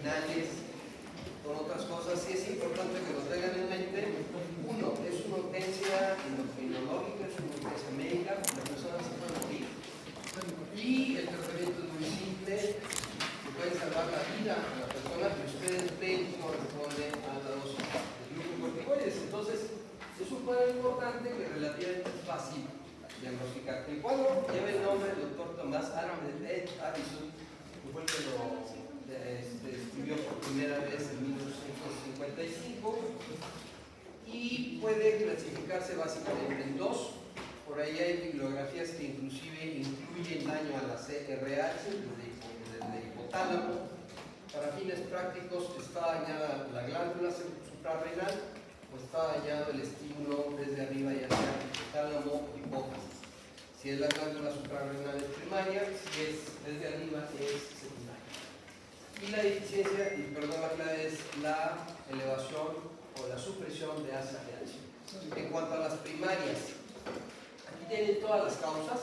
abdominales, con otras cosas. Sí es importante que lo tengan en mente. Uno, es una urgencia endocrinológica, es una urgencia médica, la persona se puede morir. Y el tratamiento es muy simple, se puede salvar la vida a la persona que ustedes ven corresponde a la dosis de glucocorticoides. Entonces, es un cuadro importante que relativamente es fácil diagnosticar. El cuadro lleva el nombre del doctor Thomas Addison, que fue el que lo escribió por primera vez en 1855, y puede clasificarse básicamente en dos. Por ahí hay bibliografías que inclusive incluyen daño a la CRH desde el hipotálamo. Para fines prácticos, está dañada la glándula suprarrenal o está dañado el estímulo desde arriba, ya sea hipotálamo o hipófisis. Si es la glándula suprarrenal es primaria, si es desde arriba es secundaria. Y la deficiencia, y perdón, la clave es la elevación o la supresión de ACTH. En cuanto a las primarias, aquí tienen todas las causas.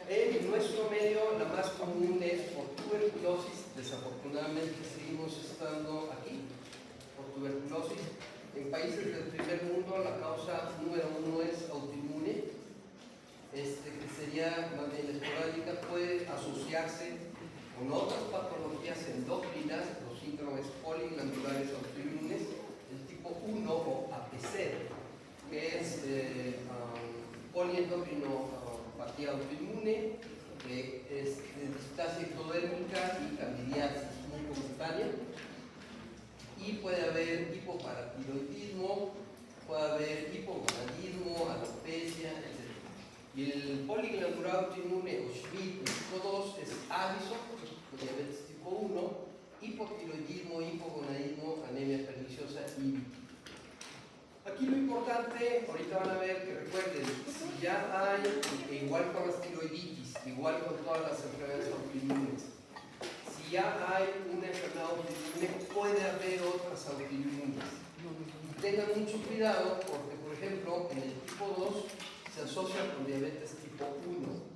En nuestro medio, la más común es por tuberculosis. Desafortunadamente, seguimos estando aquí por tuberculosis. En países del primer mundo, la causa número uno es autoinmune, que sería más bien esporádica, puede asociarse con otras patologías endócrinas, los síndromes poliglandulares autoinmunes, el tipo 1 o APC, que es poliendocrinopatía autoinmune, displasia ectodérmica y candidiasis mucocutánea. Y puede haber hipoparatiroidismo, puede haber hipogonadismo, alopecia, etc. Y el poliglandular autoinmune o Schmidt, el tipo 2 es Addison, diabetes tipo 1, hipotiroidismo, hipogonadismo, anemia perniciosa y vitíligo. Aquí lo importante, ahorita van a ver que recuerden, si ya hay, igual con las tiroiditis, igual con todas las enfermedades autoinmunes, si ya hay una enfermedad autoinmune, puede haber otras autoinmunes. Tengan mucho cuidado porque, por ejemplo, en el tipo 2 se asocia con diabetes tipo 1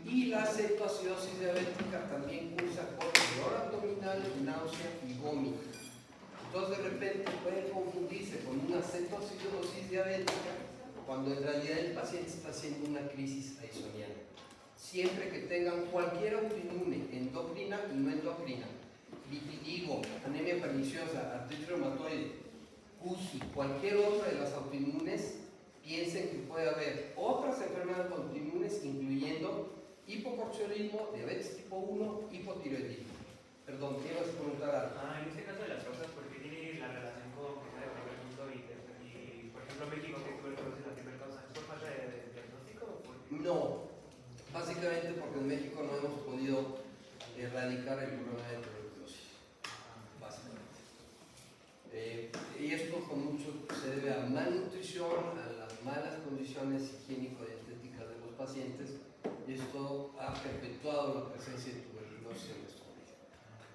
y la cetoacidosis diabética también cursa con dolor abdominal, náusea y vómito. Entonces, de repente pueden confundirse con una cetoacidosis diabética cuando en realidad el paciente está haciendo una crisis aisoniana. Siempre que tengan cualquier autoinmune, endocrina y no endocrina, vitiligo, anemia perniciosa, artritis reumatoide, UCI, cualquier otra de las autoinmunes, piensen que puede haber otras enfermedades autoinmunes, incluyendo hipocortisolismo, diabetes tipo 1, hipotiroidismo. Perdón, ¿qué ibas a preguntar algo? En este caso de las causas, ¿por qué tiene la relación con que sea de primer mundo y, por ejemplo, México, que tuberculosis es la primera causa? ¿Es por falta de diagnóstico o por qué? No, básicamente porque en México no hemos podido erradicar el problema de tuberculosis, básicamente. Y esto con mucho se debe a malnutrición, a las malas condiciones higiénico-dietéticas de los pacientes, y esto ha perpetuado la presencia de tuberculosis en nuestro país.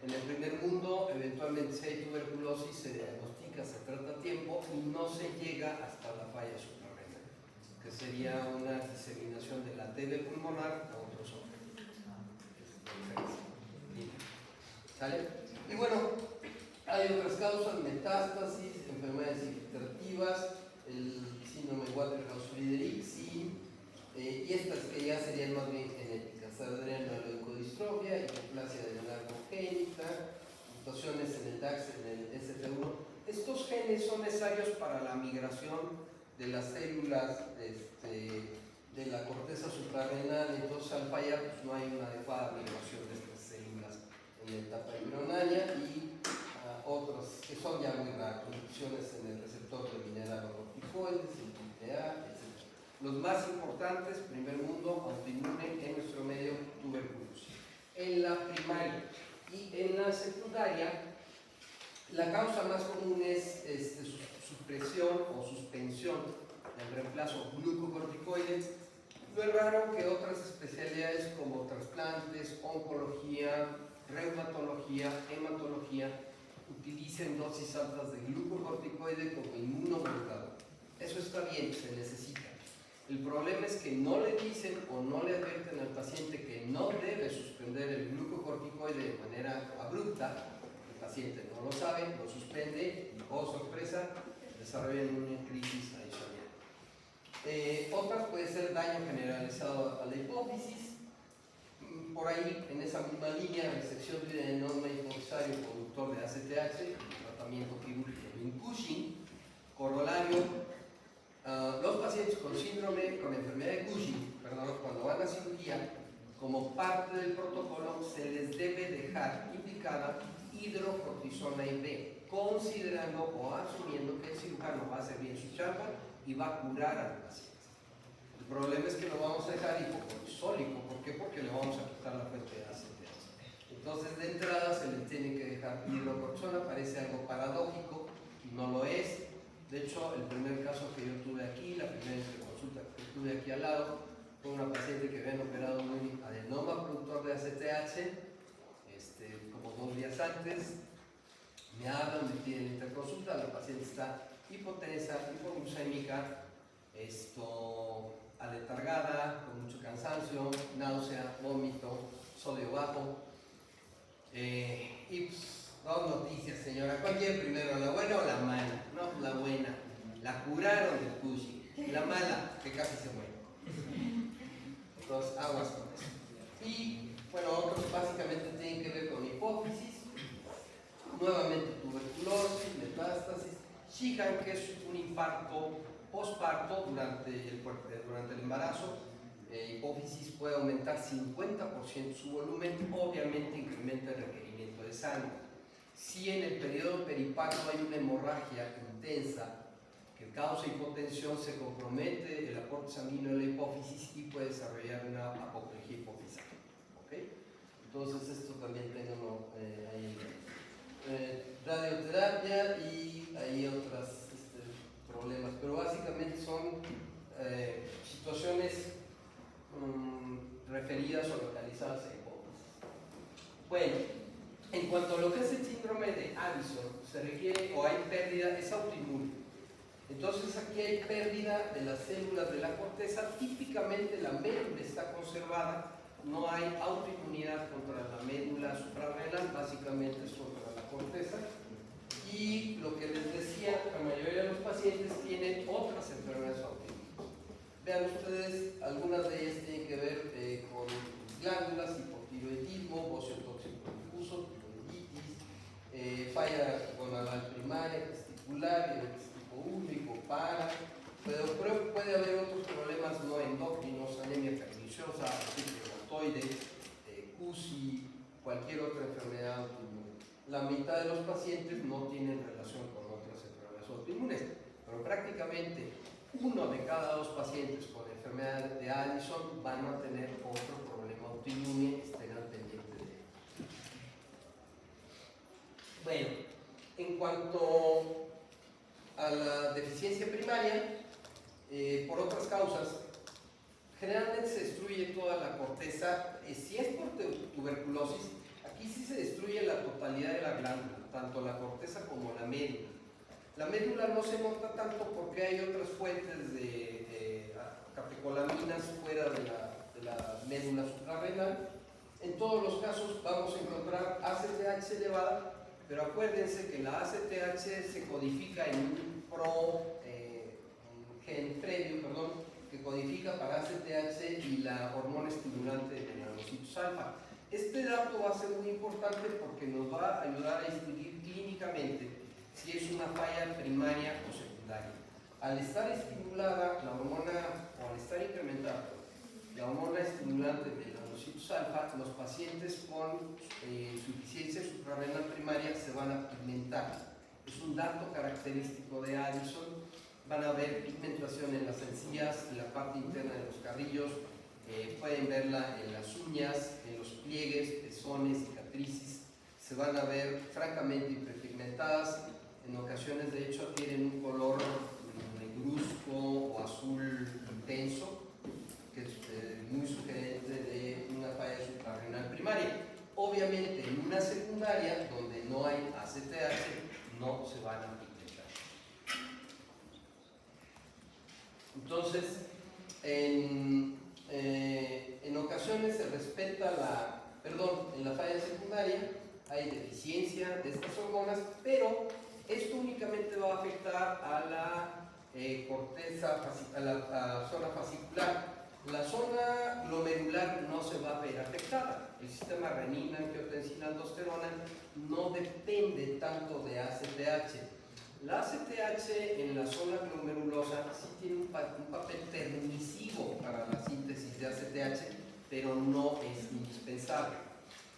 En el primer mundo, eventualmente si hay tuberculosis, se diagnostica, se trata a tiempo y no se llega hasta la falla suprarrenal, que sería una diseminación de la TB pulmonar a otros órganos. ¿Sale? Y bueno, hay otras causas, metástasis, enfermedades infiltrativas, el síndrome Waterhouse-Friderichs y estas que ya serían más bien genéticas, adrenoleucodistrofia, hipoplasia adrenal congénita, mutaciones en el DAX, en el ST1. Estos genes son necesarios para la migración de las células de la corteza suprarrenal, entonces al fallar pues, no hay una adecuada migración de estas células en la etapa embrionaria y otras que son ya muy raras, mutaciones en el receptor de mineral corticoides, el TTA, etc. Los más importantes, primer mundo, autoinmune, en nuestro medio, tuberculosis. En la primaria y en la secundaria, la causa más común es supresión o suspensión del reemplazo glucocorticoides. No es raro que otras especialidades como trasplantes, oncología, reumatología, hematología utilicen dosis altas de glucocorticoide como inmunomodulador. Eso está bien, se necesita. El problema es que no le dicen o no le advierten al paciente que no debe suspender el glucocorticoide de manera abrupta. El paciente no lo sabe, lo suspende y, oh sorpresa, desarrollan una crisis adicional. Otras puede ser daño generalizado a la hipófisis. Por ahí, en esa misma línea, resección de adenoma hipofisario productor de ACTH, tratamiento quirúrgico de Cushing. Corolario, los pacientes con síndrome, con enfermedad de Cushing, cuando van a cirugía, como parte del protocolo, se les debe dejar indicada hidrocortisona IV, considerando o asumiendo que el cirujano va a hacer bien su chamba y va a curar al paciente. El problema es que lo vamos a dejar hipocortisólico. ¿Por qué? Porque le vamos a quitar la fuente de ACTH. Entonces, de entrada se le tiene que dejar hidrocortisona. Parece algo paradójico, no lo es. De hecho, el primer caso que yo tuve aquí, la primera consulta que tuve aquí al lado, fue una paciente que habían operado un adenoma productor de ACTH, como 2 días antes. Me hablan, me piden interconsulta, la paciente está hipotensa, hipoglucémica, aletargada, con mucho cansancio, náusea, vómito, sodio bajo. Y pues, 2 noticias, señora. ¿Cuál quiere primero, la buena o la mala? No, la buena. La curaron del Cushing. La mala, que casi se muere. Entonces, aguas con eso. Y, bueno, otros básicamente tienen que ver con hipófisis, nuevamente tuberculosis, metástasis, Sheehan, que es un infarto postparto durante el embarazo. Hipófisis puede aumentar 50% su volumen, obviamente incrementa el requerimiento de sangre. Si en el periodo periparto hay una hemorragia intensa que causa hipotensión, se compromete el aporte sanguíneo de la hipófisis y puede desarrollar una apoplejía hipofisal. ¿Okay? Entonces esto también tengo ahí. Radioterapia y hay otros problemas, pero básicamente son situaciones referidas o localizadas a hipófisis. Bueno, en cuanto a lo que es el síndrome de Addison, se requiere o hay pérdida, es autoinmune. Entonces aquí hay pérdida de las células de la corteza, típicamente la médula está conservada, no hay autoinmunidad contra la médula suprarrenal, básicamente es contra la corteza. Y lo que les decía, la mayoría de los pacientes tienen otras enfermedades autoinmunes. Vean ustedes, algunas de ellas tienen que ver con glándulas, hipotiroidismo, bocio tóxico difuso, tiroiditis, falla gonadal primaria, testicular, diabetes tipo 1, hipopara, pero puede haber otros problemas no endócrinos, anemia perniciosa, artritis reumatoide, CUSI, cualquier otra enfermedad autoinmune. La mitad de los pacientes no tienen relación con otras enfermedades autoinmunes, pero prácticamente 1 de cada 2 pacientes con enfermedad de Addison van a tener otro problema autoinmune, estén al pendiente de él. Bueno, en cuanto a la deficiencia primaria, por otras causas, generalmente se destruye toda la corteza. Si es por tuberculosis, aquí sí se destruye la totalidad de la glándula, tanto la corteza como la médula. La médula no se nota tanto porque hay otras fuentes de catecolaminas fuera de la médula suprarrenal. En todos los casos vamos a encontrar ACTH elevada, pero acuérdense que la ACTH se codifica en un gen previo, que codifica para ACTH y la hormona estimulante de melanocitos alfa. Este dato va a ser muy importante porque nos va a ayudar a distinguir clínicamente si es una falla primaria o secundaria. Al estar estimulada la hormona, o al estar incrementada la hormona estimulante de melanocitos alfa, los pacientes con insuficiencia suprarrenal primaria se van a pigmentar. Es un dato característico de Addison. Van a ver pigmentación en las encías, en la parte interna de los carrillos, pueden verla en las uñas, en los pliegues, pezones, cicatrices. Se van a ver francamente hiperpigmentadas. En ocasiones, de hecho, tienen un color negruzco o azul intenso, que es muy sugerente de una falla suprarrenal primaria. Obviamente, en una secundaria, donde no hay ACTH, no se van a pigmentar. Entonces, en ocasiones se respeta en la falla secundaria, hay deficiencia de estas hormonas, pero esto únicamente va a afectar a la corteza, a la zona fascicular. La zona glomerular no se va a ver afectada. El sistema renina, angiotensina, aldosterona no depende tanto de ACTH. La ACTH en la zona glomerulosa sí tiene un papel permisivo para la síntesis de ACTH, pero no es indispensable.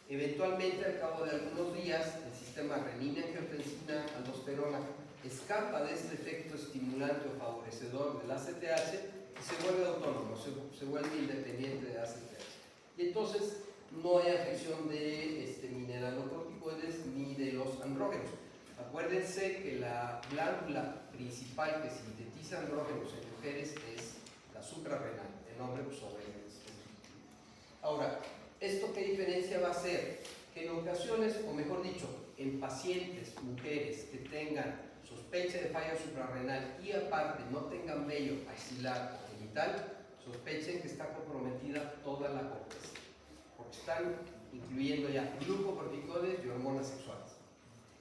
Eventualmente, al cabo de algunos días, el sistema renina, angiotensina, aldosterona escapa de este efecto estimulante o favorecedor del ACTH y se vuelve autónomo, se vuelve independiente de ACTH. Y entonces no hay afección de mineralocorticoides ni de los andrógenos. Acuérdense que la glándula principal que sintetiza andrógenos en mujeres es la suprarrenal, el nombre pues obedece. Ahora, ¿esto qué diferencia va a hacer? Que en ocasiones, o mejor dicho, en pacientes, mujeres que tengan sospecha de falla suprarrenal y aparte no tengan vello axilar o genital, sospechen que está comprometida toda la corteza, porque están incluyendo ya glucocorticoides y hormonas sexuales.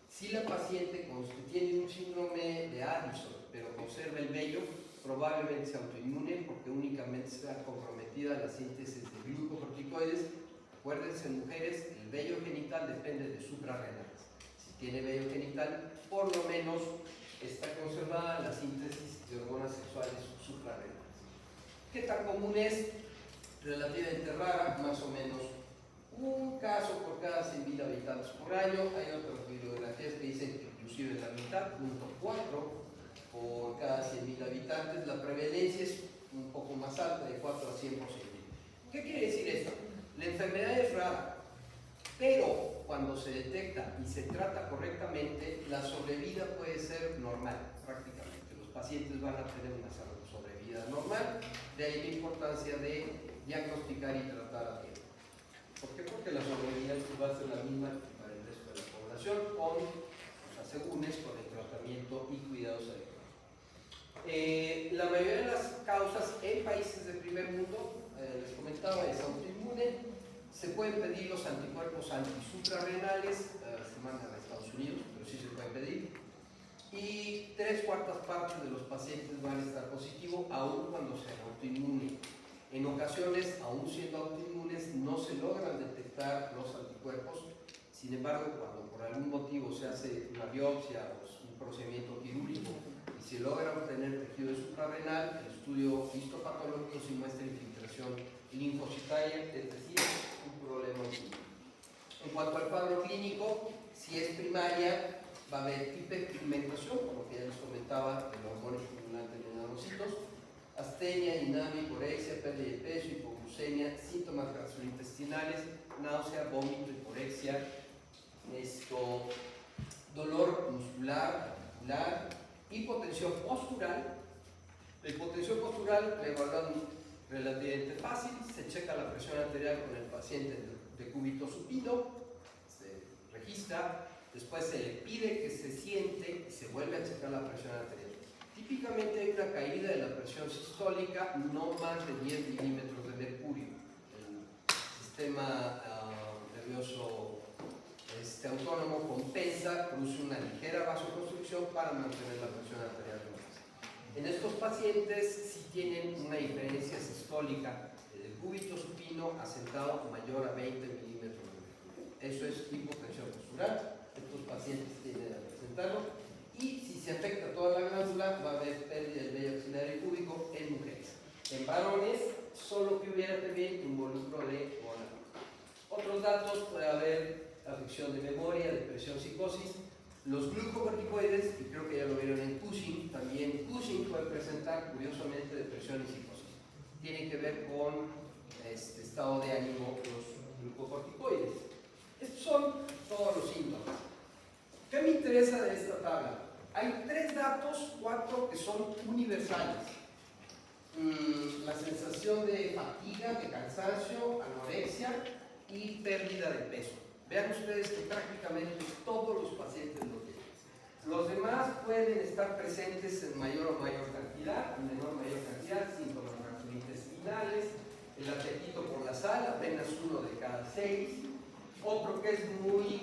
Si la paciente tiene un síndrome de Addison, pero conserva el vello, probablemente sea autoinmune porque únicamente está comprometida la síntesis de glucocorticoides. Acuérdense, en mujeres, el vello genital depende de suprarrenales. Si tiene vello genital, por lo menos está conservada la síntesis de hormonas sexuales suprarrenales. ¿Qué tan común es? Relativamente rara, más o menos un caso por cada 100.000 habitantes por año. Hay otras bibliografías que dicen que inclusive la mitad, 0.4 por cada 100.000 habitantes. La prevalencia es un poco más alta, de 4 a 100 por 100.000. ¿Qué quiere decir esto? La enfermedad es rara, pero cuando se detecta y se trata correctamente, la sobrevida puede ser normal, prácticamente. Los pacientes van a tener una sobrevida normal, de ahí la importancia de diagnosticar y tratar a tiempo. ¿Por qué? Porque la sobrevida va a ser la misma que para el resto de la población, con los asegúnes, con el tratamiento y cuidados adecuados. La mayoría de las causas en países del primer mundo, les comentaba, es autoinmune. Se pueden pedir los anticuerpos antisuprarrenales, se mandan a Estados Unidos, pero sí se pueden pedir. Y 3/4 partes de los pacientes van a estar positivos, aun cuando sean autoinmunes. En ocasiones, aun siendo autoinmunes, no se logran detectar los anticuerpos. Sin embargo, cuando por algún motivo se hace una biopsia o un procedimiento quirúrgico y se logra obtener tejido suprarrenal, el estudio histopatológico sí muestra infiltración linfocitaria, es decir, un problema. En cuanto al cuadro clínico, si es primaria, va a haber hiperpigmentación, por lo que ya les comentaba, el hormona estimulante de nanocitos, astenia, inamia, hiporexia, pérdida de peso, hipoglucemia, síntomas gastrointestinales, náusea, vómito, hiporexia, dolor muscular, articular, hipotensión postural. La hipotensión postural la evaluan relativamente fácil, se checa la presión arterial con el paciente de cúbito supino, se registra, después se le pide que se siente y se vuelve a checar la presión arterial. Típicamente hay una caída de la presión sistólica no más de 10 milímetros de mercurio. El sistema nervioso autónomo compensa, produce una ligera vasoconstricción para mantener la presión arterial baja. En estos pacientes sí tienen una diferencia sistólica del cúbito supino asentado mayor a 20 milímetros de mercurio. Eso es hipotensión postural. Estos pacientes tienden a presentarlo. Y si se afecta toda la glándula, va a haber pérdida del vello axilar y púbico en mujeres. En varones, solo que hubiera también involucro de gonadismo. Otros datos, puede haber afección de memoria, depresión, psicosis. Los glucocorticoides, y creo que ya lo vieron en Cushing, también Cushing puede presentar, curiosamente, depresión y psicosis. Tienen que ver con estado de ánimo los glucocorticoides. Estos son todos los síntomas. ¿Qué me interesa de esta tabla? Hay 3 datos, 4 que son universales. La sensación de fatiga, de cansancio, anorexia y pérdida de peso. Vean ustedes que prácticamente todos los pacientes lo tienen. Los demás pueden estar presentes en mayor o mayor cantidad, en menor o mayor cantidad, síntomas gastrointestinales, el apetito por la sal, apenas 1 de cada 6. Otro que es muy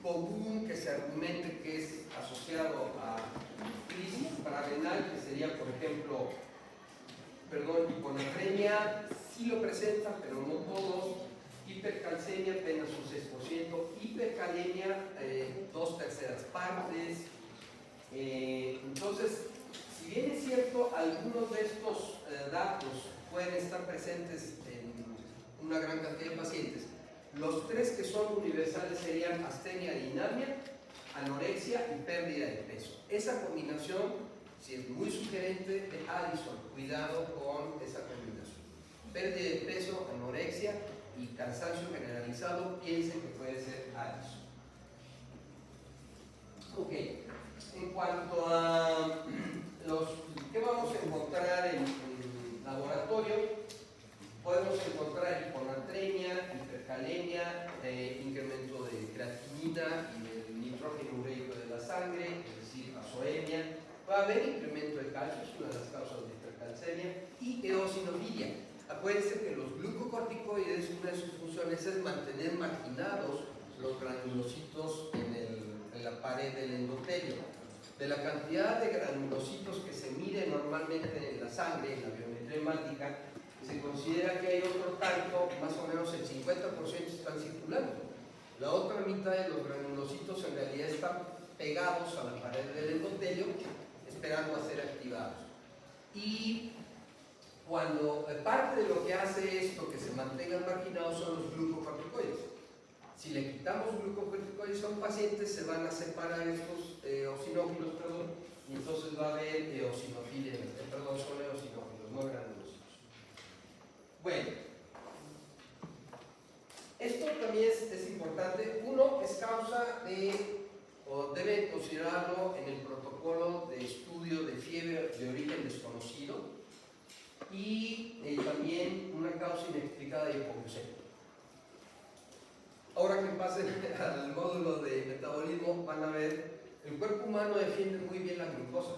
común que se argumente que es asociado a crisis suprarrenal, que sería, por ejemplo, hiponatremia, sí lo presentan, pero no todos. Hipercalcemia, apenas un 6%. Hipercalemia, 2/3 partes. Entonces, si bien es cierto, algunos de estos datos pueden estar presentes en una gran cantidad de pacientes, los tres que son universales serían astenia e dinamia, anorexia y pérdida de peso. Esa combinación, si es muy sugerente, de Addison, cuidado con esa combinación. Pérdida de peso, anorexia y cansancio generalizado, piensen que puede ser Addison. Ok, en cuanto a ¿qué vamos a encontrar en laboratorio? Podemos encontrar hiponatremia, hipercalemia, incremento de creatinina y del nitrógeno ureico de la sangre, es decir, azoemia. Va a haber incremento de calcio, es una de las causas de hipercalcemia, y eosinofilia. Acuérdense que los glucocorticoides, una de sus funciones es mantener marginados los granulocitos en la pared del endotelio. De la cantidad de granulocitos que se mide normalmente en la sangre, en la biometría hemática, se considera que hay otro tanto, más o menos el 50% están circulando. La otra mitad de los granulocitos en realidad están pegados a la pared del endotelio, esperando a ser activados. Y cuando parte de lo que hace esto, que se mantengan marginados, son los glucocorticoides. Si le quitamos glucocorticoides a un paciente, se van a separar estos eosinófilos, y entonces va a haber eosinofilia, son eosinófilos, no granulocitos. Bueno, esto también es importante. Uno, es causa de, o deben considerarlo en el protocolo de estudio de fiebre de origen desconocido, y también una causa inexplicada de hipoglucemia. Ahora que pasen al módulo de metabolismo, van a ver, el cuerpo humano defiende muy bien la glucosa.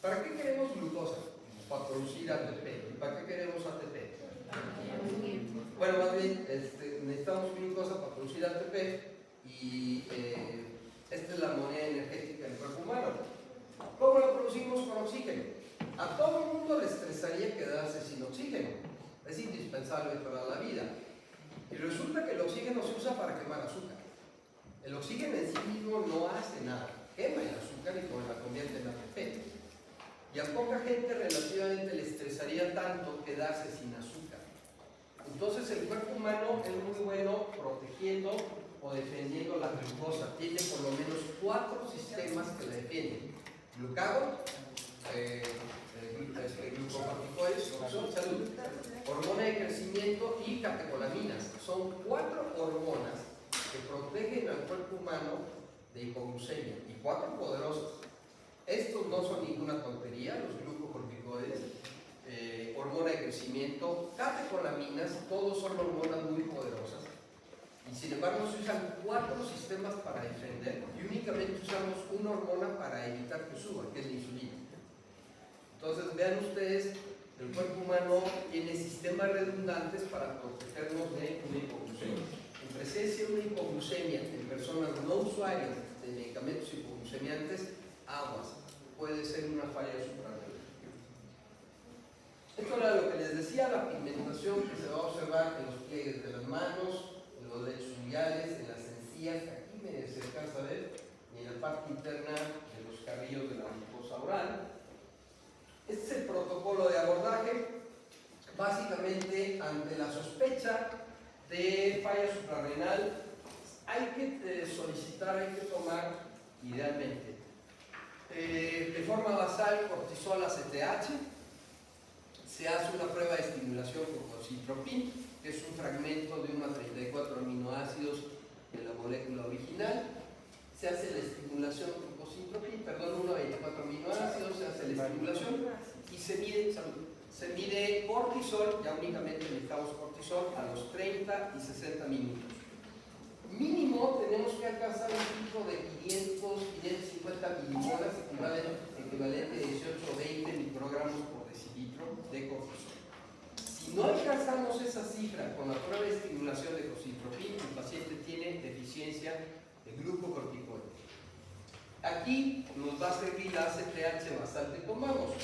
¿Para qué queremos glucosa? Para producir ATP. ¿Y para qué queremos ATP? Bueno, más bien, necesitamos glucosa para producir ATP, y esta es la moneda energética del cuerpo humano. ¿Cómo la producimos? Con oxígeno. A todo el mundo le estresaría quedarse sin oxígeno. Es indispensable para la vida. Y resulta que el oxígeno se usa para quemar azúcar. El oxígeno en sí mismo no hace nada. Quema el azúcar y la convierte en ATP. Y a poca gente relativamente le estresaría tanto quedarse sin azúcar. Entonces el cuerpo humano es muy bueno protegiendo o defendiendo la glucosa. Tiene por lo menos 4 sistemas que la defienden. Glucagón, glucocorticoides, salud, hormona de crecimiento y catecolaminas. Son 4 hormonas que protegen al cuerpo humano de hipoglucemia, y 4 poderosas. Estos no son ninguna tontería, los glucocorticoides, hormona de crecimiento, catecolaminas, todos son hormonas muy poderosas. Y sin embargo se usan 4 sistemas para defender, y únicamente usamos una hormona para evitar que suba, que es la insulina. Entonces vean ustedes, el cuerpo humano tiene sistemas redundantes para protegernos de una hipoglucemia. En presencia de una hipoglucemia en personas no usuarias de medicamentos hipoglucemiantes, aguas, puede ser una falla suprarrenal. Esto era lo que les decía, la pigmentación que se va a observar en los pliegues de las manos, en los lechos uliares, en las encías. Aquí se alcanza a ver, y en la parte interna de los carrillos de la mucosa oral. Este es el protocolo de abordaje. Básicamente, ante la sospecha de falla suprarrenal, hay que solicitar, hay que tomar, idealmente, de forma basal, cortisol ACTH. Se hace una prueba de estimulación con cocitropin, que es un fragmento de unos 34 aminoácidos de la molécula original. Se hace la estimulación con cocitropin, unos 24 aminoácidos, se hace la estimulación y se mide cortisol. Ya únicamente necesitamos cortisol a los 30 y 60 minutos. Mínimo tenemos que alcanzar un pico de 550 milimolas, equivalente a 18 o 20 microgramos por decilitro de cortisol. Si no alcanzamos esa cifra con la prueba de estimulación de cocitropin, el paciente tiene deficiencia de glucocorticoides. Aquí nos va a servir la ACTH bastante con vamos.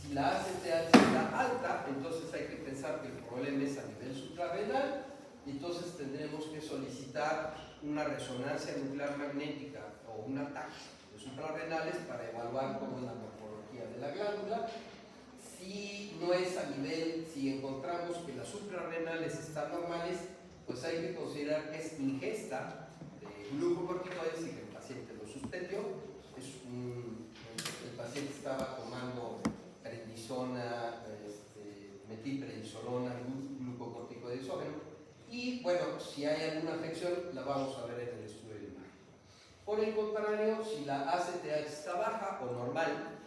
Si la ACTH está alta, entonces hay que pensar que el problema es a nivel suprarrenal, y entonces tendremos que solicitar una resonancia nuclear magnética o un ataque de suprarrenales para evaluar cómo es la morfología de la glándula. Si no es a nivel, si encontramos que las suprarrenales están normales, pues hay que considerar que es ingesta de glucocorticoides y que el paciente lo suspendió. El paciente estaba tomando prednisona, metilprednisolona, glucocorticoidesógeno, y bueno, si hay alguna afección la vamos a ver en el estudio de imagen. Por el contrario, si la ACTH está baja o normal,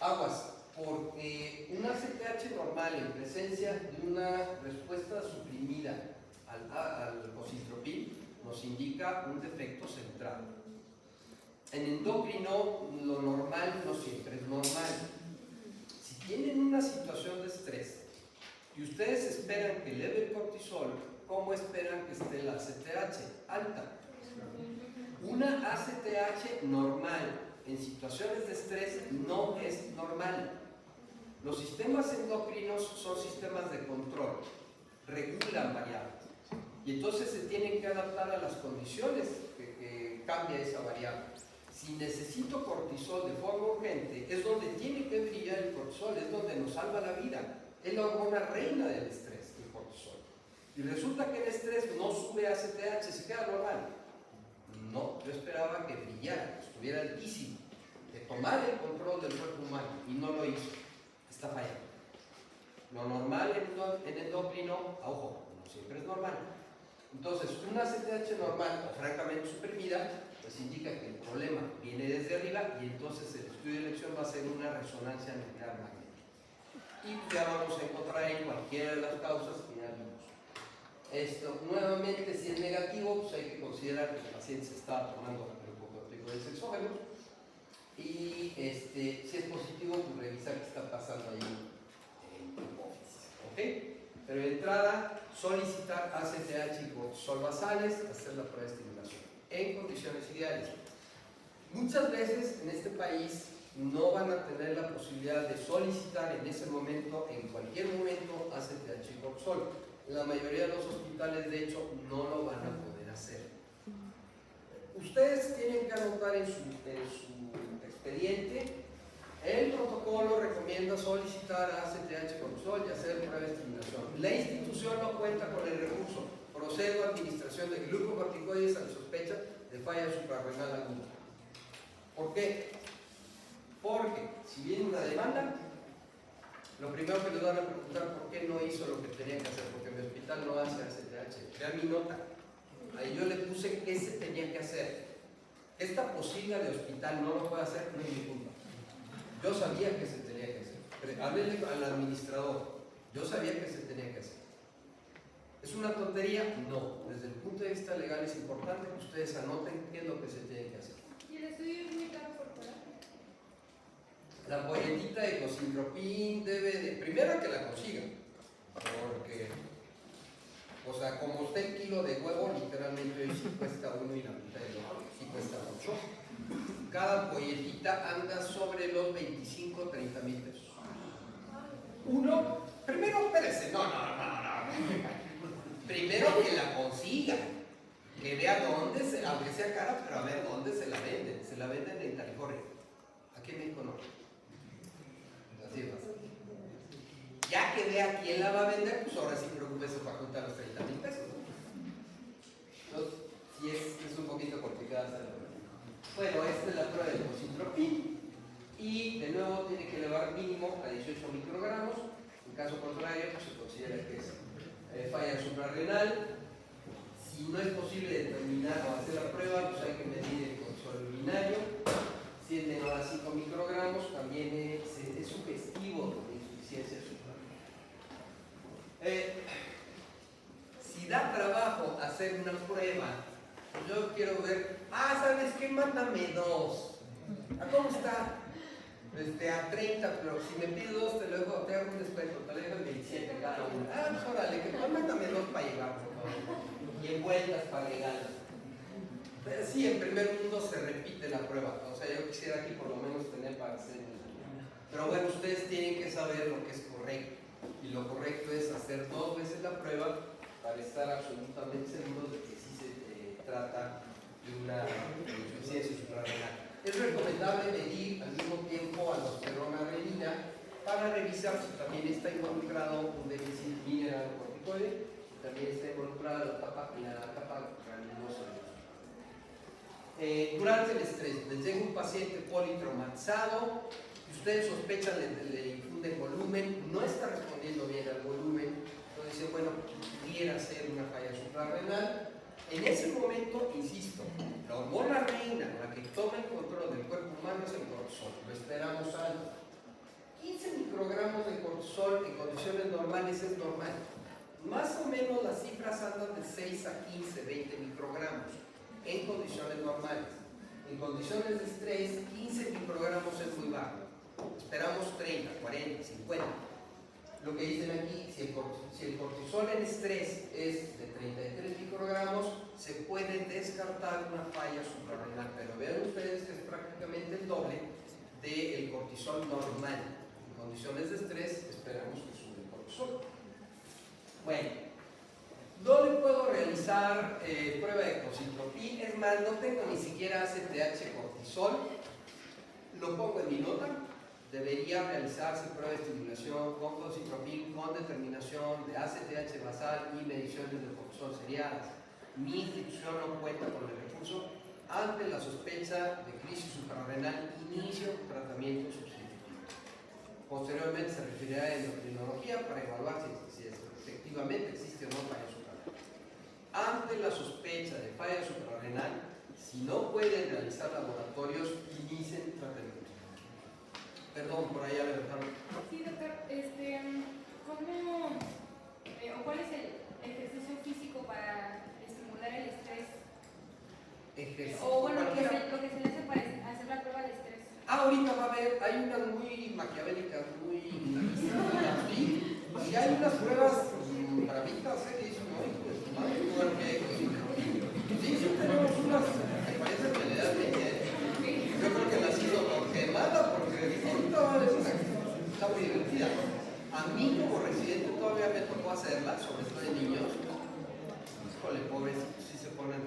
aguas, porque una ACTH normal en presencia de una respuesta suprimida al cocitropin nos indica un defecto central. En endocrino lo normal no siempre es normal. Si tienen una situación de estrés y ustedes esperan que eleve el cortisol, ¿cómo esperan que esté la ACTH? Alta. Una ACTH normal en situaciones de estrés no es normal. Los sistemas endocrinos son sistemas de control, regulan variables, y entonces se tienen que adaptar a las condiciones que cambia esa variable. Si necesito cortisol de forma urgente, es donde tiene que brillar el cortisol, es donde nos salva la vida. Es la hormona reina del estrés, el cortisol. Y resulta que el estrés no sube a ACTH, se queda normal. No, yo esperaba que brillara, que estuviera altísimo, que tomara el control del cuerpo humano, y no lo hizo. Está fallando. Lo normal en endocrino, ojo, no siempre es normal. Entonces, una ACTH normal o francamente suprimida, pues indica que el problema viene desde arriba, y entonces el estudio de elección va a ser una resonancia nuclear magnética. Y ya vamos a encontrar en cualquiera de las causas que ya vimos. Esto, nuevamente, si es negativo, pues hay que considerar que el paciente se está tomando glucocorticoides exógenos, y si es positivo, pues revisar qué está pasando ahí en hipófisis. ¿Ok? Pero de entrada, solicitar ACTH y cortisol basales, hacer la prueba de estimulación en condiciones ideales. Muchas veces en este país no van a tener la posibilidad de solicitar en ese momento, en cualquier momento, ACTH y cortisol. La mayoría de los hospitales, de hecho, no lo van a poder hacer. Ustedes tienen que anotar en su expediente: el protocolo recomienda solicitar ACTH cortisol y hacer prueba de estimulación. La institución no cuenta con el recurso. Procedo a administración de glucocorticoides a la sospecha de falla suprarrenal aguda. ¿Por qué? Porque si viene una demanda, lo primero que les van a preguntar: ¿por qué no hizo lo que tenía que hacer? Porque mi hospital no hace ACTH. Vean mi nota. Ahí yo le puse qué se tenía que hacer. Esta posible de hospital no lo puede hacer, no es mi culpa. Yo sabía que se tenía que hacer. Háblele al administrador. Yo sabía que se tenía que hacer. ¿Es una tontería? No. Desde el punto de vista legal es importante que ustedes anoten qué es lo que se tiene que hacer. ¿Y el estudio es muy caro por fuera? La ampolletita de cocitropin debe de... Primero que la consigan. Porque... O sea, como está el kilo de huevo, literalmente hoy sí cuesta 1 y la mitad de huevo, sí cuesta 8. Cada ampolletita anda sobre los 25, 30 mil pesos. Uno, primero, espérese, no. Primero que la consigan, que vea dónde, aunque sea cara, pero a ver dónde se la venden. Se la venden en California. Aquí en México no. Así es. Ya que vea quién la va a vender, pues ahora sí preocúpese para juntar los 30 mil pesos. Entonces, sí es un poquito complicada hacerlo. Bueno, esta es la prueba del cocitropin, y de nuevo tiene que elevar mínimo a 18 microgramos. En caso contrario, pues se considera que es falla suprarrenal. Si no es posible determinar o hacer la prueba, pues hay que medir el cortisol urinario. Si es menor a 5 microgramos, también es sugestivo de insuficiencia suprarrenal. Si da trabajo hacer una prueba, yo quiero ver, ¿sabes qué? Mándame 2. ¿A cómo está? A 30, pero si me pides 2 te hago un descuento, te lo dejo en 27 cada uno. Pues órale, que mándame 2 para llegar, por favor. Y en vueltas para llegar. Sí, en primer mundo se repite la prueba. O sea, yo quisiera aquí por lo menos tener para hacer. Pero bueno, ustedes tienen que saber lo que es correcto. Y lo correcto es hacer 2 veces la prueba para estar absolutamente seguros de que sí se trata de una insuficiencia suprarrenal. Es recomendable medir al mismo tiempo aldosterona renina para revisar si también está involucrado un déficit mineralocorticoide y también está involucrada la capa granulosa. Durante el estrés, les llega un paciente politraumatizado y ustedes sospechan, le infunden volumen, no está respondiendo bien al volumen, entonces dicen, bueno, pudiera ser una falla suprarrenal. En ese momento, insisto, la hormona reina, la que toma el control del cuerpo humano es el cortisol, lo esperamos alto. 15 microgramos de cortisol en condiciones normales es normal. Más o menos las cifras andan de 6 a 15, 20 microgramos en condiciones normales. En condiciones de estrés, 15 microgramos es muy bajo. Esperamos 30, 40, 50. Lo que dicen aquí, si el cortisol en estrés es de 33 microgramos, se puede descartar una falla suprarrenal, pero vean ustedes que es prácticamente el doble del cortisol normal. En condiciones de estrés, esperamos que suba el cortisol. Bueno, no le puedo realizar prueba de cocitropin, es más, no tengo ni siquiera ACTH cortisol, lo pongo en mi nota. Debería realizarse prueba de estimulación con cocitropin con determinación de ACTH basal y mediciones de cortisol seriadas. Mi institución no cuenta con el recurso. Ante la sospecha de crisis suprarrenal, inicio tratamiento sustitutivo. Posteriormente se referirá a endocrinología para evaluar si efectivamente existe o no falla suprarrenal. Ante la sospecha de falla suprarrenal, si no pueden realizar laboratorios, inicien tratamiento. Perdón, por allá levantaron. Sí, doctor, ¿cómo o cuál es el ejercicio físico para estimular el estrés? Ejercicio. O bueno, lo que se le hace para hacer la prueba de estrés. Ahorita va a haber, hay unas muy maquiavélicas, muy ¿sí? Y hay unas pruebas para mí que dicen, no, hijo de tu madre, sí, tenemos unas que parecen que le dan leña, Yo creo que las hizo porque manda, porque ahorita es una está muy divertida. A mí como residente todavía me tocó hacerla, sobre todo en niños. Híjole, pobres, sí se ponen.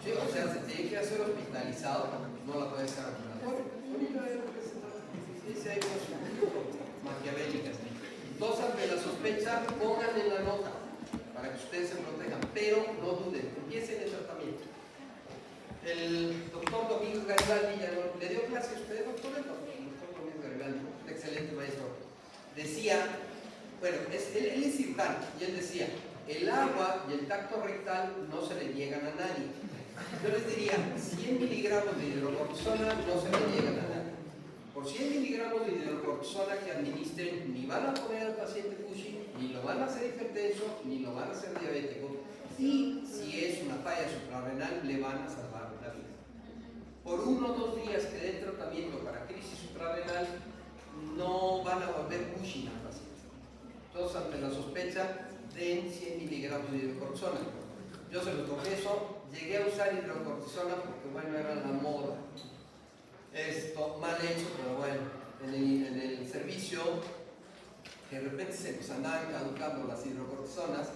Sí, o sea, se tiene que hacer hospitalizado, no la puede hacer ambulatorio. Sí, hay unas maquiavélicas. Dos, ante la sospecha, pongan en la nota para que ustedes se protejan, pero no duden, empiecen el tratamiento. El doctor Domingo Garibaldi, ¿le dio clase a usted, doctor? El doctor Domingo Garibaldi, un excelente maestro, decía, bueno, él es cirujano, y él decía, el agua y el tacto rectal no se le niegan a nadie. Yo les diría, 100 miligramos de hidrocortisona no se le niegan a nadie. Por 100 miligramos de hidrocortisona que administren, ni van a poner al paciente Cushing, ni lo van a hacer hipertenso, ni lo van a hacer diabético, y si es una falla suprarrenal, le van a salvar la vida. Por 1 o 2 días que dé tratamiento para crisis suprarrenal, no van a volver Cushing al paciente. Entonces, ante la sospecha, den 100 miligramos de hidrocortisona. Yo se los confieso, llegué a usar hidrocortisona porque, bueno, era la moda. Esto mal hecho, pero bueno, en el servicio, que de repente se nos andaban caducando las hidrocortisonas,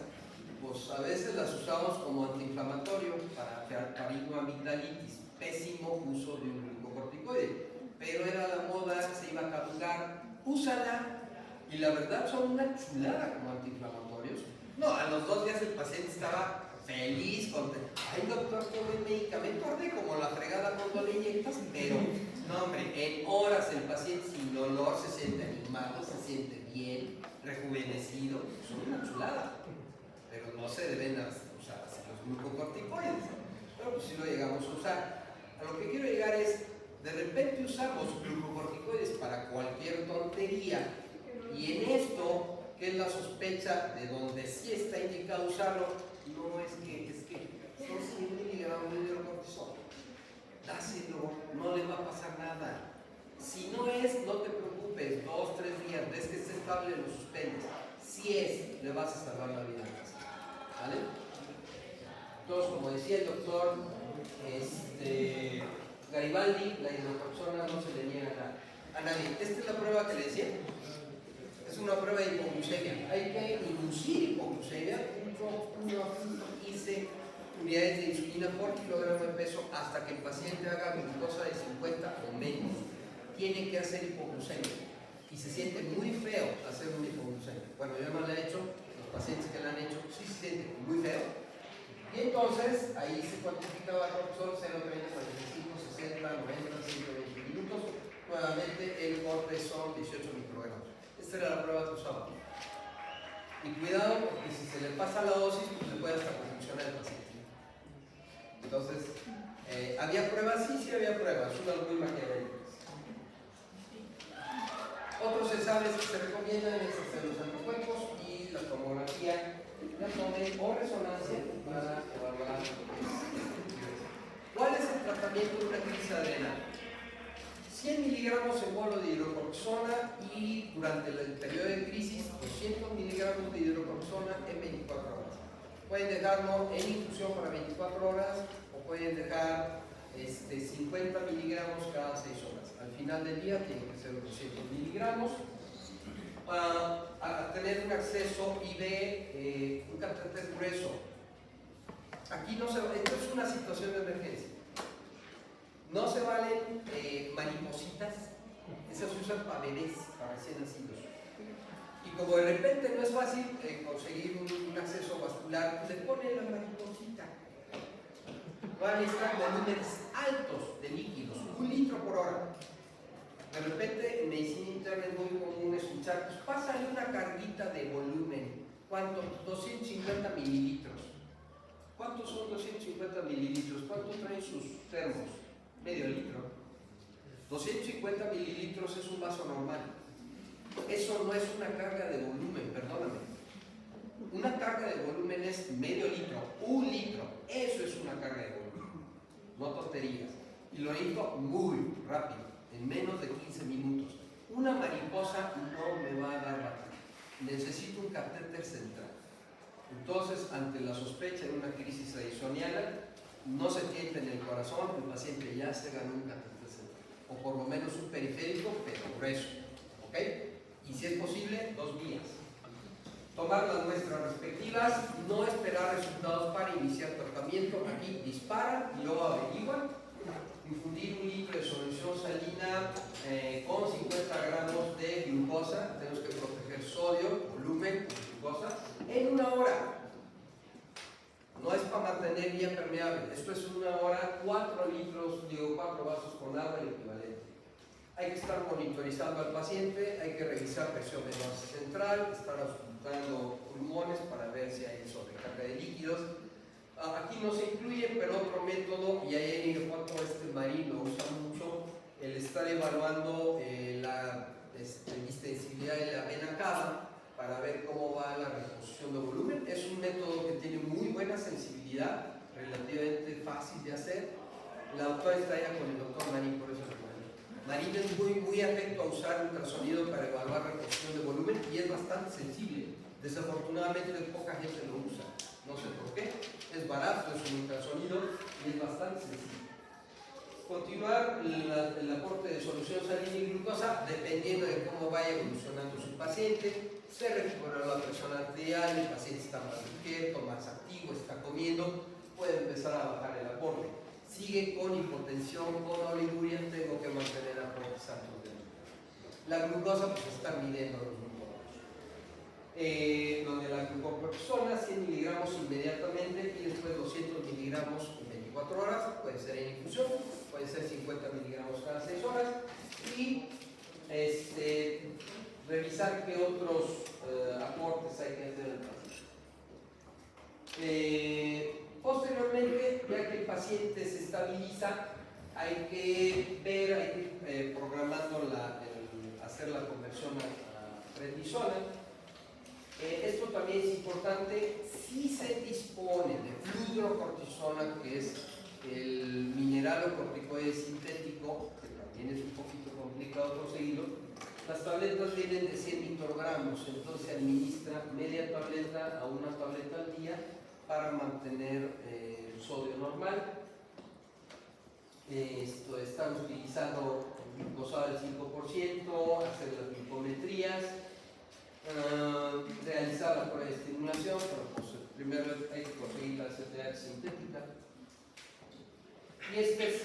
pues a veces las usamos como antiinflamatorio para faringoamigdalitis, pésimo uso de un glucocorticoide, pero era la moda, se iba a caducar, úsala, y la verdad son una chulada como antiinflamatorios. No, a los 2 días el paciente estaba feliz, contento. Ay, doctor, tome el medicamento, arde como la fregada cuando le inyectas, pero no, hombre, en horas el paciente sin dolor se siente animado, se siente bien, rejuvenecido, son una chulada. Pero no se deben usar así los glucocorticoides, pero pues sí lo llegamos a usar. A lo que quiero llegar es, de repente usamos glucocorticoides para cualquier tontería, y en esto, que es la sospecha de donde sí está indicado usarlo, no es que son 100 miligramos de hidrocortisona. Dáselo, no le va a pasar nada. Si no es, no te preocupes, 2 o 3 días, ves que está estable, lo suspendes. Si es, le vas a salvar la vida. ¿Vale? Entonces, como decía el doctor Garibaldi, la hidrocortisona no se le niega a nadie. Esta es la prueba que le decía. Es una prueba de hipoglucemia. Hay que inducir hipoglucemia, 1.15 unidades de insulina por kilogramo de peso hasta que el paciente haga glucosa de 50 o menos. Tiene que hacer hipoglucemia. Y se siente muy feo hacer una hipoglucemia. Bueno, yo no la he hecho, los pacientes que la han hecho sí se sienten muy feo. Y entonces ahí se cuantificaba cortisol 0, 30, 45, 60, 90, 120 minutos. Nuevamente el corte son 18 microgramos. Esta era la prueba que usábamos. Y cuidado porque si se le pasa la dosis, pues le puede hasta confusionar al paciente. Entonces, ¿había pruebas? Sí, había pruebas, unas muy maquiavélicas. Otros exámenes que se recomiendan es hacer los anticuerpos y la tomografía de abdomen o resonancia para evaluar. ¿Cuál es el tratamiento de una crisis adrenal? 100 miligramos en bolo de hidrocortisona y durante el periodo de crisis 200 miligramos de hidrocortisona en 24 horas. Pueden dejarlo en infusión para 24 horas o pueden dejar 50 miligramos cada 6 horas. Al final del día tienen que ser 200 miligramos. A tener un acceso IV, un catéter grueso. Aquí no se va, esto es una situación de emergencia. No se valen maripositas, esas se usan para bebés, para recién nacidos. Y como de repente no es fácil conseguir un acceso vascular, le ponen la mariposita. Van a necesitar volúmenes altos de líquidos, 1 litro por hora. De repente en medicina interna es muy común escuchar, pues pásale una carguita de volumen. ¿Cuánto? 250 mililitros. ¿Cuántos son 250 mililitros? ¿Cuánto traen sus termos? Medio litro. 250 mililitros es un vaso normal. Eso no es una carga de volumen, perdóname. Una carga de volumen es medio litro, 1 litro. Eso es una carga de volumen. No tonterías. Y lo hizo muy rápido, en menos de 15 minutos. Una mariposa no me va a dar batalla. Necesito un catéter central. Entonces, ante la sospecha de una crisis arizoniana, no se tienta en el corazón, el paciente ya se ganó un catéter central. O por lo menos un periférico, pero grueso. ¿Ok? Y si es posible, 2 vías. Tomar las muestras respectivas, no esperar resultados para iniciar tratamiento. Aquí disparan y luego averiguan. Infundir 1 litro de solución salina con 50 gramos de glucosa. Tenemos que proteger sodio, volumen, glucosa, en 1 hora. No es para mantener vía permeable. Esto es 1 hora, 4 vasos con agua, el equivalente. Hay que estar monitorizando al paciente, hay que revisar presión venosa central, estar auscultando pulmones para ver si hay sobrecarga de líquidos. Aquí no se incluye, pero otro método, y ahí en Irapuato Marín lo usa mucho, el estar evaluando la distensibilidad de la vena cava para ver cómo va la reposición de volumen. Es un método que tiene muy buena sensibilidad, relativamente fácil de hacer. La doctora está allá con el doctor Marín, por eso lo comento. Marín es muy afecto a usar ultrasonido para evaluar reposición de volumen y es bastante sensible. Desafortunadamente poca gente lo usa. No sé por qué, es barato, es un ultrasonido y es bastante sencillo. Continuar el aporte de solución salina y glucosa dependiendo de cómo vaya evolucionando su paciente. Se recupera la presión arterial, el paciente está más despierto, más activo, está comiendo, puede empezar a bajar el aporte. Sigue con hipotensión, con oliguria, tengo que mantener aportes altos de glucosa. La glucosa pues está midiendo los donde la glucocortisona 100 miligramos inmediatamente y después 200 miligramos en 24 horas, puede ser en infusión, puede ser 50 miligramos cada 6 horas y revisar qué otros aportes hay que hacer al paciente. Posteriormente, ya que el paciente se estabiliza, hay que ver, hay que ir programando hacer la conversión a prednisona. Esto también es importante si se dispone de fludrocortisona, que es el mineral o corticoide sintético, que también es un poquito complicado conseguirlo. Las tabletas vienen de 100 microgramos, entonces se administra media tableta a 1 tableta al día para mantener sodio normal. Están utilizando glucosado del 5%, hacer las glucometrías, realizar la prueba de estimulación, pero pues primero hay que conseguir la CTH sintética. Y esta es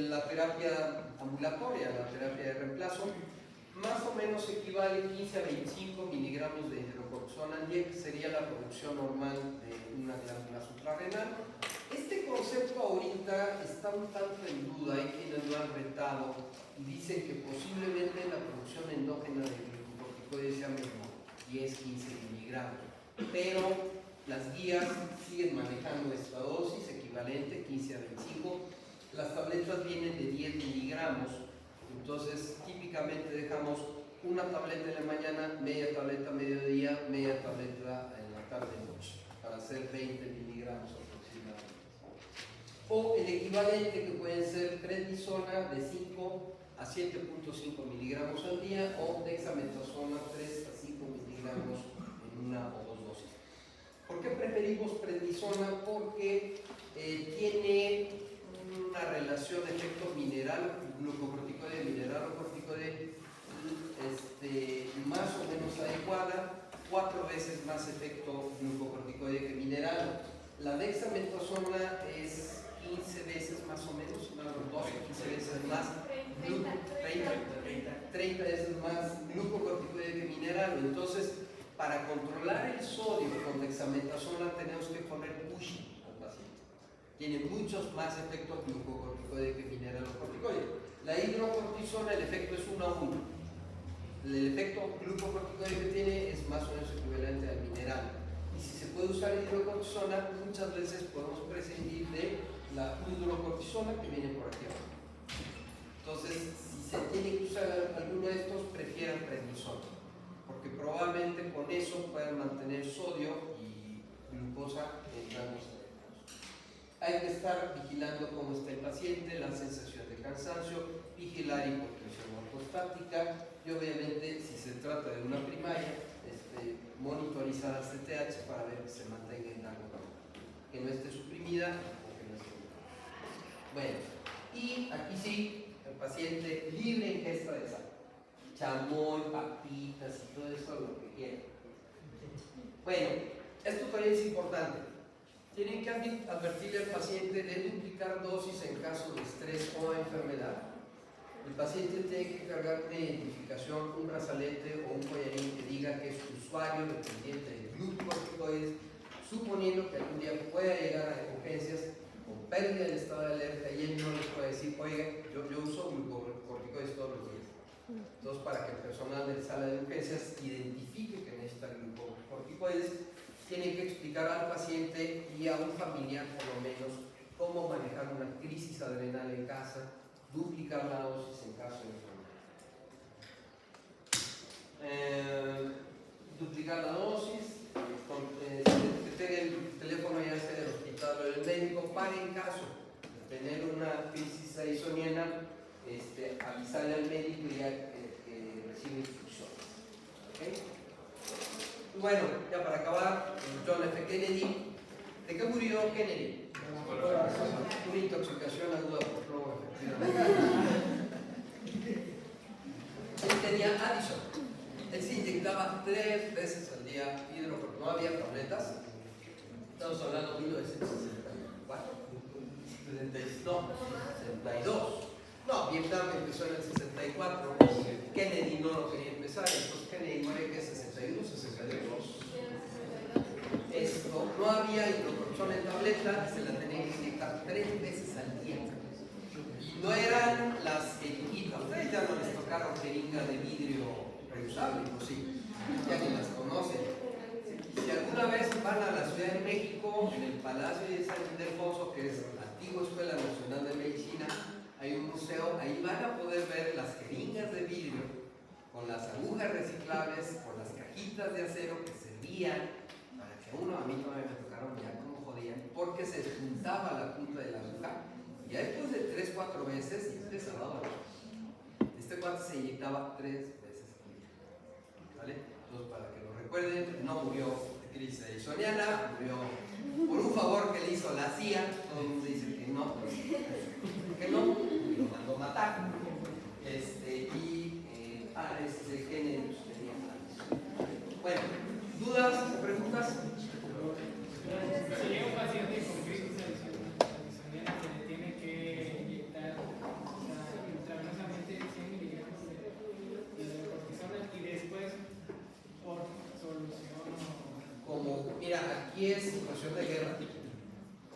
la terapia ambulatoria, la terapia de reemplazo. Más o menos equivale 15 a 25 miligramos de hidrocortisona al día, que sería la producción normal de una glándula suprarrenal. Este concepto ahorita está un tanto en duda, hay quienes lo han retado y dicen que posiblemente la producción endógena de glucocorticoides sea mejor, 10-15 miligramos, pero las guías siguen manejando esta dosis equivalente, 15 a 25. Las tabletas vienen de 10 miligramos, entonces típicamente dejamos una tableta en la mañana, media tableta a mediodía, media tableta en la tarde-noche, para hacer 20 miligramos aproximadamente. O el equivalente, que pueden ser prednisona de 5 a 7.5 miligramos al día, o dexametasona 3 a 5 miligramos en una o dos dosis. ¿Por qué preferimos prednisona? Porque tiene una relación efecto mineral, glucocorticoide, mineral o corticoide, más o menos adecuada, 4 veces más efecto glucocorticoide que mineral. La dexametasona es 15 veces más o menos, 12, 15 veces más, 30 veces más glucocorticoide que mineral. Entonces, para controlar el sodio con dexametasona tenemos que poner pushing al paciente. Tiene muchos más efectos glucocorticoide que mineral o corticoide. La hidrocortisona, el efecto es 1 a 1. El efecto glucocorticoide que tiene es más o menos equivalente al mineral. Y si se puede usar hidrocortisona, muchas veces podemos prescindir de la hidrocortisona que viene por aquí abajo. Entonces, si se tiene que usar alguno de estos, prefieran prednisona, porque probablemente con eso puedan mantener sodio y glucosa en rangos adecuados. Hay que estar vigilando cómo está el paciente, la sensación de cansancio, vigilar hipotensión ortostática y obviamente, si se trata de una primaria, monitorizar la CTH para ver que se mantenga en rango normal, que no esté suprimida o que no esté normal. Bueno, y aquí sí, el paciente libre ingesta de sal, chamoy, papitas y todo eso, lo que quiera. Bueno, esto también es importante. Tienen que advertirle al paciente de duplicar dosis en caso de estrés o enfermedad. El paciente tiene que cargar de identificación un brazalete o un collarín que diga que es usuario dependiente de glucocorticoides, suponiendo que algún día pueda llegar a urgencias con pérdida del estado de alerta y él no les puede decir, oiga, yo uso glucocorticoides todos los días. Entonces, para que el personal de sala de urgencias identifique que necesita glucocorticoides, tiene que explicar al paciente y a un familiar por lo menos cómo manejar una crisis adrenal en casa, duplicar la dosis en caso de enfermedad. Duplicar la dosis, que tenga el teléfono ya sea del hospital o del médico, para en caso de tener una crisis arisoniana, avisarle al médico y ya que recibe instrucciones. ¿Okay? Bueno, ya para acabar, John F. Kennedy. ¿De qué murió Kennedy? Una intoxicación aguda por plomo, efectivamente. Él tenía Addison. Él se inyectaba 3 veces al día hidrocortisona. No había tabletas. Estamos hablando de 1964. No, 62. No, Vietnam empezó en el 64. Kennedy no lo quería empezar. Entonces Kennedy muere que es 61, 62. No había hidrocortisona en tableta, se la tenían que inyectar 3 veces al día. Y no eran las jeringuitas, ustedes ya no les tocaron jeringas de vidrio reusable, pues sí, ya ni las conocen. Si alguna vez van a la Ciudad de México, en el Palacio de San Ildefonso, que es la antigua Escuela Nacional de Medicina, hay un museo, ahí van a poder ver las jeringas de vidrio con las agujas reciclables, con las cajitas de acero que servían. A mí no me tocaron ya como jodían, porque se juntaba la punta de la aguja y ya después de 3-4 veces empezaba a doler. Este cuate se inyectaba 3 veces al día, ¿vale? Entonces, para que lo recuerden, no murió de crisis arisoniana, murió por un favor que le hizo la CIA, todo el mundo dice que no, y lo mandó matar. Géneros tenía planes. Bueno, ¿dudas o preguntas? Si llega un paciente con crisis adicional, se le tiene que inyectar intravenosamente 100 miligramos de cortisona y después por solución. Como, mira, aquí es situación de guerra.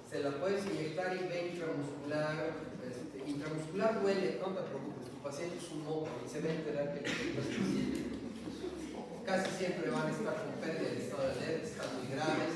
Se la puedes inyectar y ve intramuscular. Intramuscular duele, no te preocupes, tu paciente es un moco y se va a enterar que casi siempre van a estar con pérdida de estado de alerta, están muy graves.